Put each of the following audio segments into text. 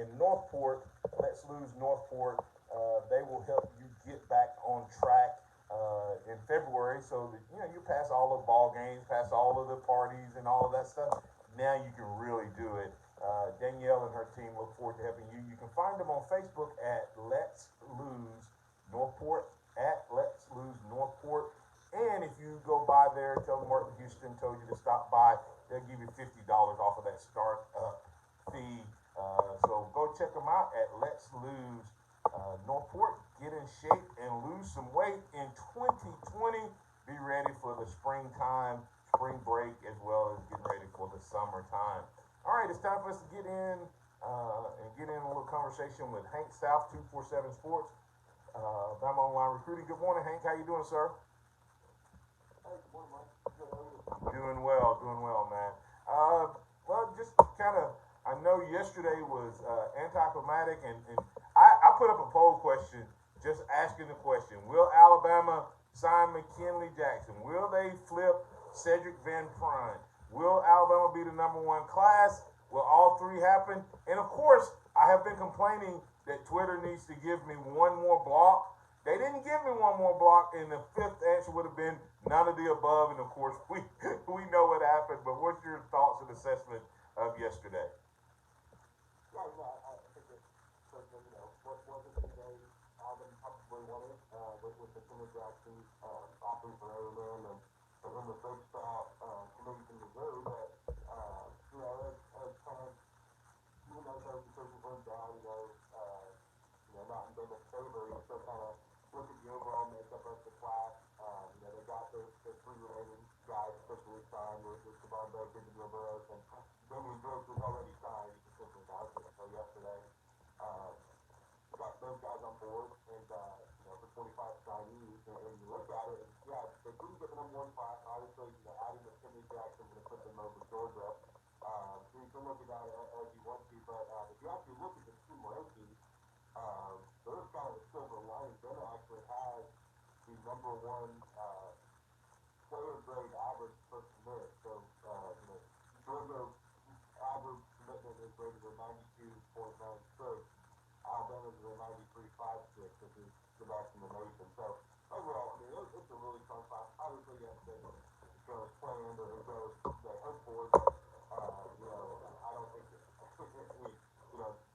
in Northport, Let's Lose Northport. They will help you get back on track in February, so that you pass all the ball games, pass all of the parties, and all of that stuff. Now you can really do it. Danielle and her team look forward to helping you. You can find them on Facebook at Let's Lose Northport, at Let's Lose Northport. And if you go by there, tell them Martin Houston told you to stop by. They'll give you $50 off of that startup fee. So go check them out at Let's Lose Northport. Get in shape and lose some weight in 2020. Be ready for the springtime, spring break, as well as getting ready for the summertime. All right, it's time for us to get in a little conversation with Hank South, 247 Sports, Bama Online Recruiting. Good morning, Hank. How you doing, sir? Hey, good morning, Mike. Good, how are you? Doing well, man. Well, just kind of, I know yesterday was anticlimactic, and I put up a poll question just asking the question: will Alabama sign McKinley Jackson? Will they flip Cedric Van Prine? Will Alabama be the number one class? Will all three happen? And of course, I have been complaining that Twitter needs to give me one more block. They didn't give me one more block, and the fifth answer would have been none of the above. And of course, we know what happened. But what's your thoughts and assessment of yesterday? Yeah, I think that certainly, what wasn't the day Alvin probably wanted with the Kinder Jackson opting for A&M and then the big stop committee from Missouri that, as kind of, even though those decisions went down, not in David's favor, you still kind of look at the overall makeup of the class. They got the three remaining guys officially signed with Javon Baker, Daniel Burrows, and Damian Brooks was already signed. He just simply announced it until yesterday. Got those guys on board, and for 25 signees, and you look at it, and yeah, they didn't get the number one class. Obviously, adding McKinley Jackson would have put them over Georgia. So you can look at that as you want to, but if you actually look at the team rankings, there's kind of a silver lining. Bama actually has the number one player grade average per commit. So, Georgia average commitment is rated at 92.96. Alabama's at 93.56, which is the best in the nation. So, overall, it's a really fun class. Obviously, yes, they go as planned or go as they hope for, but, I don't think that,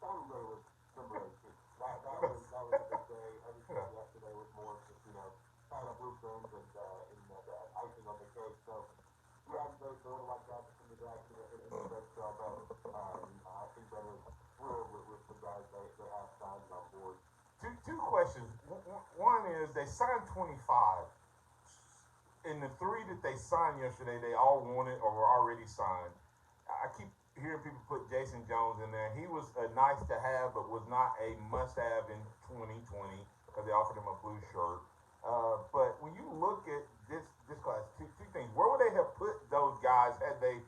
Sunday was number 18. That was a big day. Everything yesterday was more just, kind of blueprints and the icing on the cake. So, yeah, they would like that from the Jackson in the best job, but I think that is thrilled with the guys they have signed on board. Two questions. One is they signed 25. In the three that they signed yesterday, they all wanted or were already signed. I keep hearing people put Jason Jones in there. He was a nice to have, but was not a must have in 2020 because they offered him a blue shirt. But when you look at this class, two things. Where would they have put those guys had they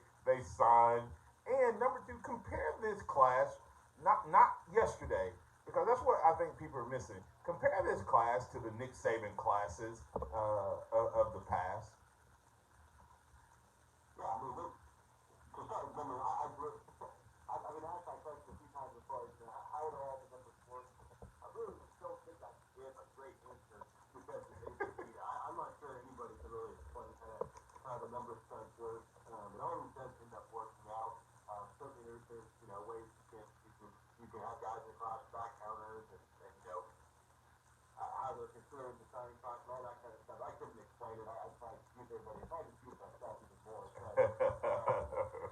signed? And number two, compare this class, not yesterday, because that's what I think people are missing. Compare this class to the Nick Saban classes of the past. Yeah, I mean, for starters, I asked that question a few times before, how would all the numbers work? I really don't think I can give a great answer because I'm not sure anybody can really explain how the numbers crunch work. It always does end up working out. Certainly there's ways you can have guys across back counters and how they're considered the signing cost and all that kind of stuff. I couldn't explain it. I tried to confuse everybody. I tried to confuse myself even more.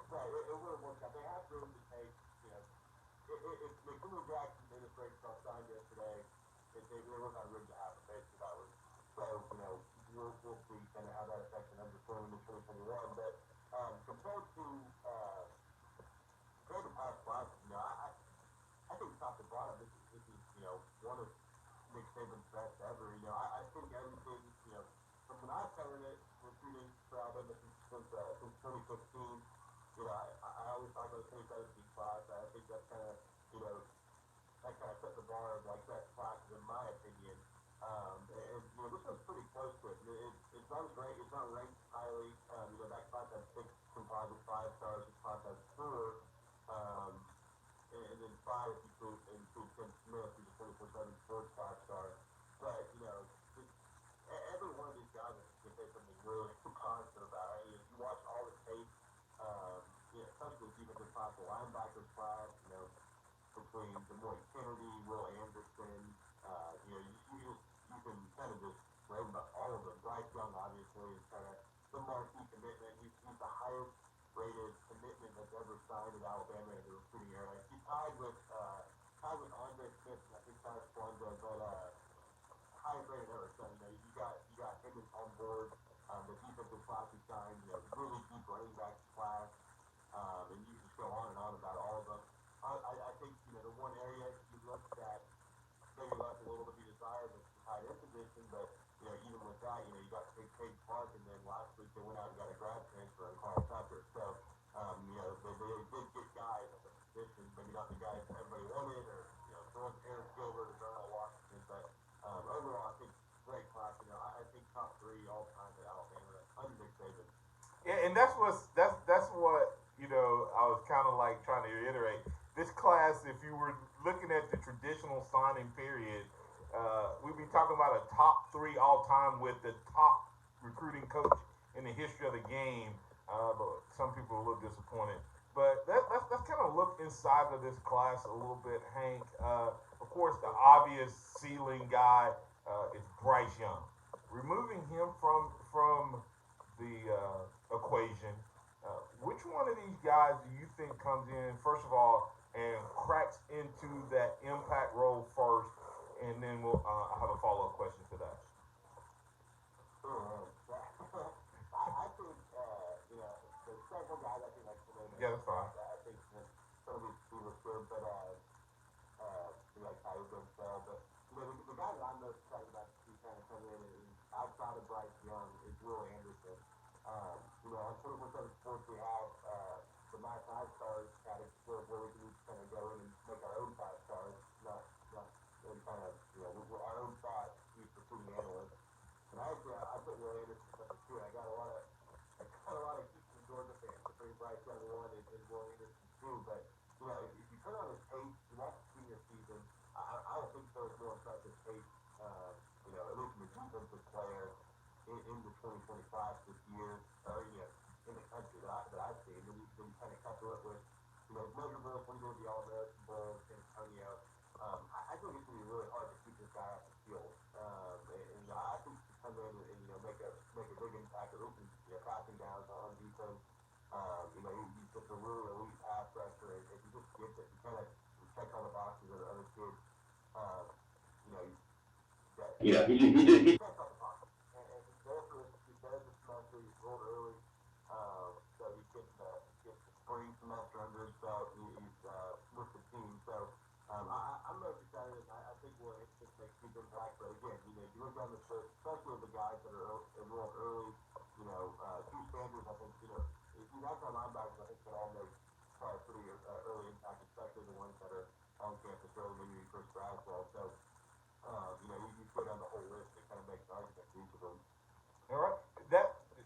But it would have worked out. They have room to take, if McKinley Jackson and his great stuff signed yesterday, they were not room to have a basically that was. So, we'll see kind of how that affects the numbers going into 2021. But compared to past classes, I think top to bottom, this is one of Nick Saban's best ever. I think everything, from when I started it, recruiting for Alabama since 2015, I always talk about the 2017 class. I think that's kind of, that kind of set the bar of like best classes in my opinion. This one's pretty close to it. It's not great. It's not ranked highly. That class has 6 composite 5 stars. This class has 4. And then bias include Tim Smith, who's a 24/7 sports talk star. But, just, every one of these guys that they something really positive about. I mean, if you watch all the tape, especially the defensive class, the linebackers class, between Demoy Kennedy, Will Anderson, you can kind of just rave about all of them. Bryce Young, obviously, is kind of the marquee commitment. He's the highest rated commitment that's ever signed in Alabama in the recruiting era. He's tied with Andre Smith, and I think Tyler Splunda, but highest rated ever. So you got him on board. The defensive class he signed, really deep running back class, and you just go on and on about all of them. I think the one area you looked at maybe left a little to be desired was the tight end position, but even with that, you got to take Cade Clark, and then last week they went out and got a grad transfer in Carl Tucker. So they did get guys at the position, maybe not the guys everybody wanted, or throwing Aaron Gilbert or Darnell Washington, but overall I think great class. I think top three all time at Alabama under Nick Saban. Yeah, and that's what I was kind of like trying to reiterate. This class, if you were looking at the traditional signing period, we'd be talking about a top three all time with the top recruiting coach in the history of the game. But some people are a little disappointed. But let's kind of look inside of this class a little bit, Hank. Of course, the obvious ceiling guy is Bryce Young. Removing him from the equation, which one of these guys do you think comes in first of all and cracks into that impact role first, and then we'll have a follow up question to that. I think there's several guys I think like to name. Yeah, that's fine. I think some of these people are good, but like Tyler Bell, but the guy that I'm most excited about to kind of come in and outside of Bryce Young is Will Anderson. On 24/7 Sports we have the My Five Stars category where we can kind of go in and make our own five stars, not and kind of our own thoughts use recruiting analysts. And I put Will Anderson number two. I got a lot of Houston Georgia fans to bring Bryce Young one and Will Anderson two. But if you turn on his tape, you watch the senior season. I don't think there was more impressive tape. At least from a defensive player into 2025 this year, or in the country that I've seen. And you can kind of couple it with measurables when you go to the All-American Bowl in San Antonio. I think it's going to be really hard to keep this guy off the field. And I think to come in and make a big impact, at least passing downs on defense. He's just a really elite pass rusher, and if he just gets it, he kind of checks all the boxes of the other kids. He checks all the boxes, and he's there for he's there this semester. He's rolled early, so he's getting the spring semester under his belt. He's with the team, so. I'm most excited. I think we'll just make big impact. But again, you look down the list, especially with the guys that are enrolled early. Two Sanders, I think, if you got our linebackers, I think they all make probably pretty early impact, especially the ones that are on campus early, maybe first grad as well. So, you go down the whole list and kind of make an argument for each of them. All right,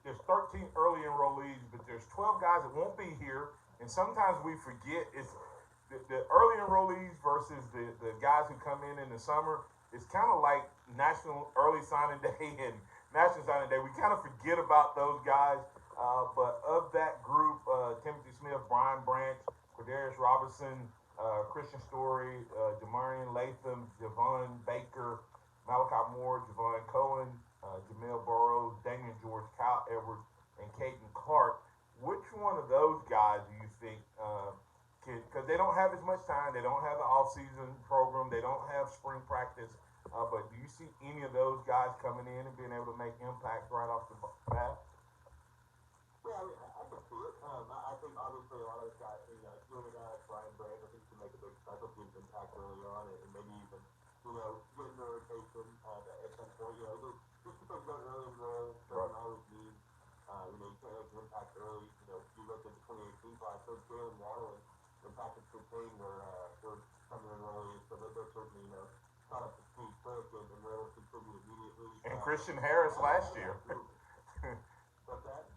there's 13 early enrollees, but there's 12 guys that won't be here, and sometimes we forget it's. The early enrollees versus the guys who come in the summer, it's kind of like National Early Signing Day and National Signing Day. We kind of forget about those guys, but of that group, Timothy Smith, Brian Branch, Quadarius Robinson, Christian Story, Jamarian Latham, Javon Baker, Malachi Moore, Javon Cohen, Jamil Burrows, Damian George, Kyle Edwards, and Caden Clark. Which one of those guys do you think because they don't have as much time, they don't have the off-season program, they don't have spring practice, but do you see any of those guys coming in and being able to make impact right off the bat? Yeah, I can see it. I think obviously a lot of those guys, a few of the guys, Brian Branch, I think can make a big special teams impact early on, and maybe even, get into a rotation at some point. Just because they're early enrolled doesn't always mean, you can't make an impact early. You look at the 2018 class, so Jalen Waddle and Patrick Surtain were coming in early, so they're certainly, caught up to speed quick and were able to contribute immediately. And Christian Harris last year. What's that?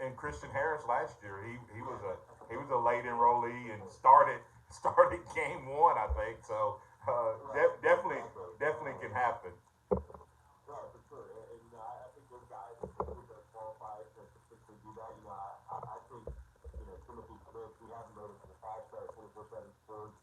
And Christian Harris last year, he was a late enrollee and started started game one, I think. So definitely can happen. Yeah, for sure. And you know, I think those guys are really going to qualify to particularly do that. You know, I think, you know, Timothy Smith, we haven't noticed in the past that 24/7 sports,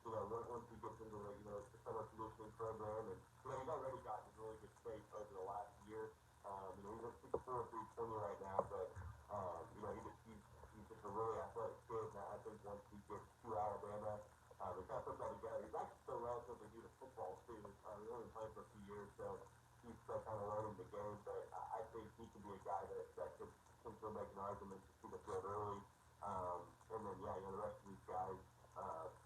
you know, once he gets into the, you know, the center conditioning program, and, you know, he's already gotten in really good shape over the last year. You know, he's at 6'4", 320 right now, but, you know, he's just a really athletic kid, and I think once he gets to Alabama, they kind of put that together. He's actually still relatively new to football, too. He's only played for a few years, so he's still kind of learning the game, but I think he can be a guy that could potentially make an argument to see the field early. And then, yeah, you know, the rest of these guys,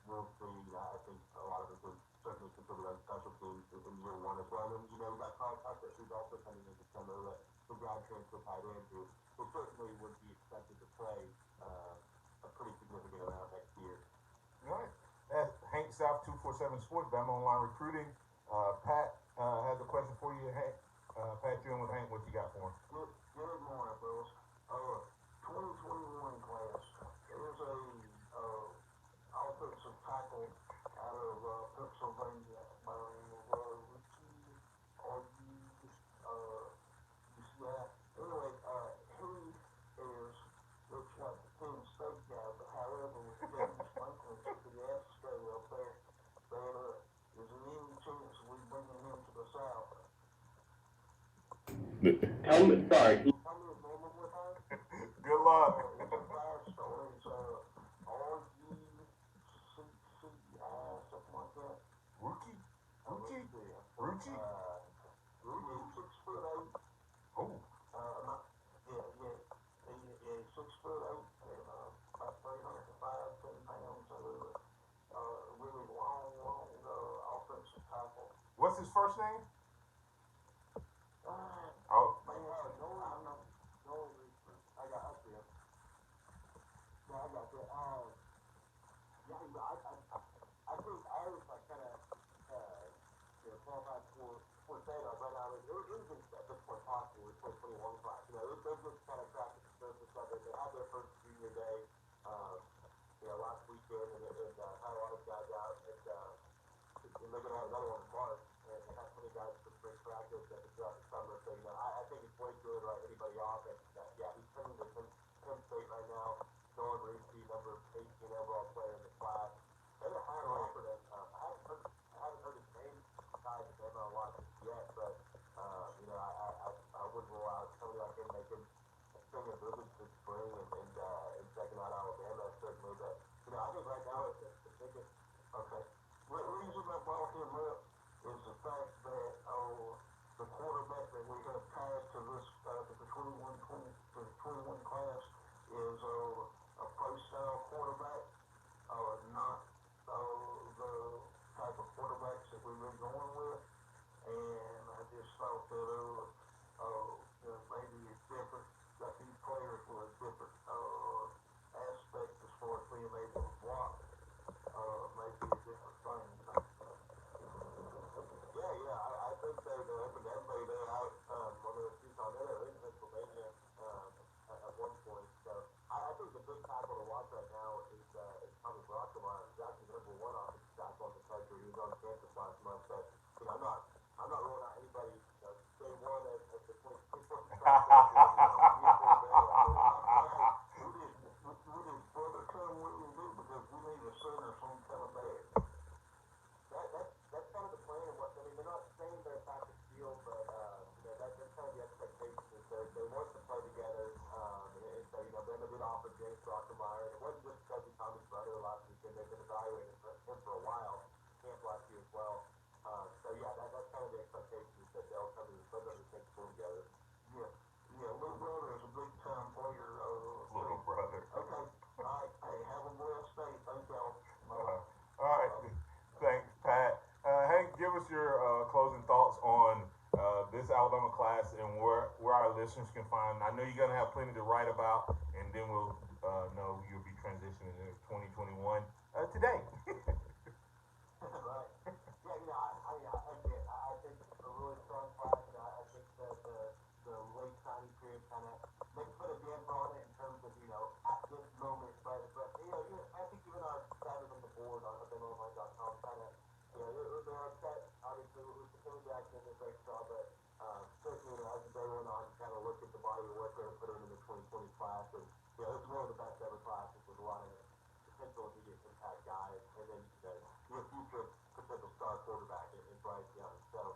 we'll see. I think a lot of them can certainly contribute on special teams in year one as well. And then, you know, we got Carl Tucker, who's also coming in December, the grad transfer tight end, who certainly would be expected to play a pretty significant amount next year. All right. That's Hank South 247 Sports, Bama Online Recruiting. Pat has a question for you, Hank. Pat, you in with Hank. What you got for him? Good morning, fellas. 2021 class. There's a offensive tackle out of Pennsylvania by the name of Ricky. Are you see that? Anyway, he looks like the Penn State guy, but however, with James Franklin to the Astro up there, is there any chance we bringing him to the South? Tell me, sorry. Tell me his name one more time. Good luck. It's a five-star. It's R-U-C-C-I, something like that. Rookie? Ruchi? Ruchi? Ruchi, 6'8". Oh. He's 6'8", and about 305 pounds. Really long, offensive tackle. What's his first name? Oh. Man, no, I got up there. Yeah, I got that. Yeah, you know, I think I was like kind of, you know, qualified for state. I right now, it was just at this point possible with 2021 class. You know, they're just kind of cracking the surface of it. They had their first junior day, you know, last weekend, and had a lot of guys out, and they're going to have another one in March, and they have plenty of guys for spring practice and throughout the summer. So, you know, I think it's way too early to write anybody off, and yeah, he's coming to Penn State right now. Nolan Ruchi, number 18 overall player in the class. They haven't offered him. I haven't heard his name tied to them a lot just yet, but you know, I wouldn't rule out somebody like him making a string of visits this spring and checking out Alabama certainly. But you know, I think right now it's the biggest. Okay, the reason I brought him up is the fact that the quarterback that we have passed to this to the 21 class is a pro-style quarterback, not the type of quarterbacks that we've been going with. And I just thought that you know, maybe it's different, that these players were a different aspect as far as being able to block, maybe a different thing. Yeah, I think they opened everybody there out on the Tucson. They were in Pennsylvania at one point. So I think the big tackle to watch right now is Tommy Brockmeyer. He's actually the number one offensive tackle in the country. He was on campus last month. So you know, I'm not ruling out anybody. You know, day one at the 24 we did further come what we do because we need a center from coming back. That's kind of the plan. And what I mean, they're not saying they're back to field, but you know, that's kind of the expectation is they want to play together. And so you know, Bama did offer James Brockmeyer. It wasn't just because he's Tommy's brother last weekend. They've been evaluating him for a while. Camp last year as well. So yeah, that's kind of the expectation is that they'll come to the same school together. Yeah, little brother is a big time player. Little brother. Okay, all right. Hey, have a blessed day. Thank y'all. All right. Thanks, Pat. Hank, give us your closing thoughts on this Alabama class and where our listeners can find. I know you're going to have plenty to write about, and then we'll know you'll be transitioning into 2021 today. Right. Yeah, you know, I think it's a really strong class. You know, I think that the late signing period kind of may put a damper on it in terms of, you know, at this moment. But you know, I think even our starters on the board, Frank saw, but, certainly, you know, as they went on, kind of looked at the body of work they're going to put in the 2020 class, and, you know, this is one of the best ever classes with a lot of potential immediate impact guys, and then, you know, your future potential star quarterback in Bryce Young. So,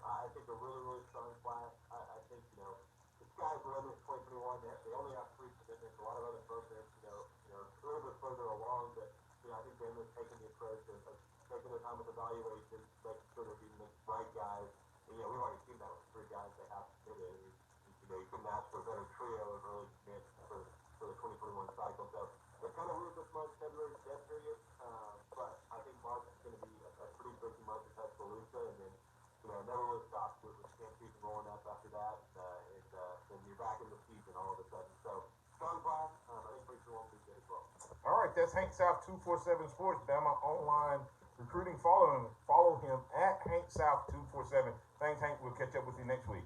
I think a really, really strong class. I think, you know, the sky's the limit 2021. They only have 3 commitments. A lot of other programs, a little bit further along, but, you know, I think Bama's taking the approach of taking their time with evaluations, making sure they're being the right guys. And, you know, we've already seen that with 3 guys they have committed. You couldn't ask for a better trio of early commits for the 2021 cycle. So they're kind of weird this month, February's dead period. But I think March is going to be a pretty busy month in Tuscaloosa, and then, you know, never really stops with camp season rolling up after that, and then you're back in the season all of a sudden. So strong class. I think pretty sure won't be good as well. All right, that's Hank South 247 Sports, Bama Online Recruiting. Follow him at Hank South 247. Thanks, Hank. We'll catch up with you next week.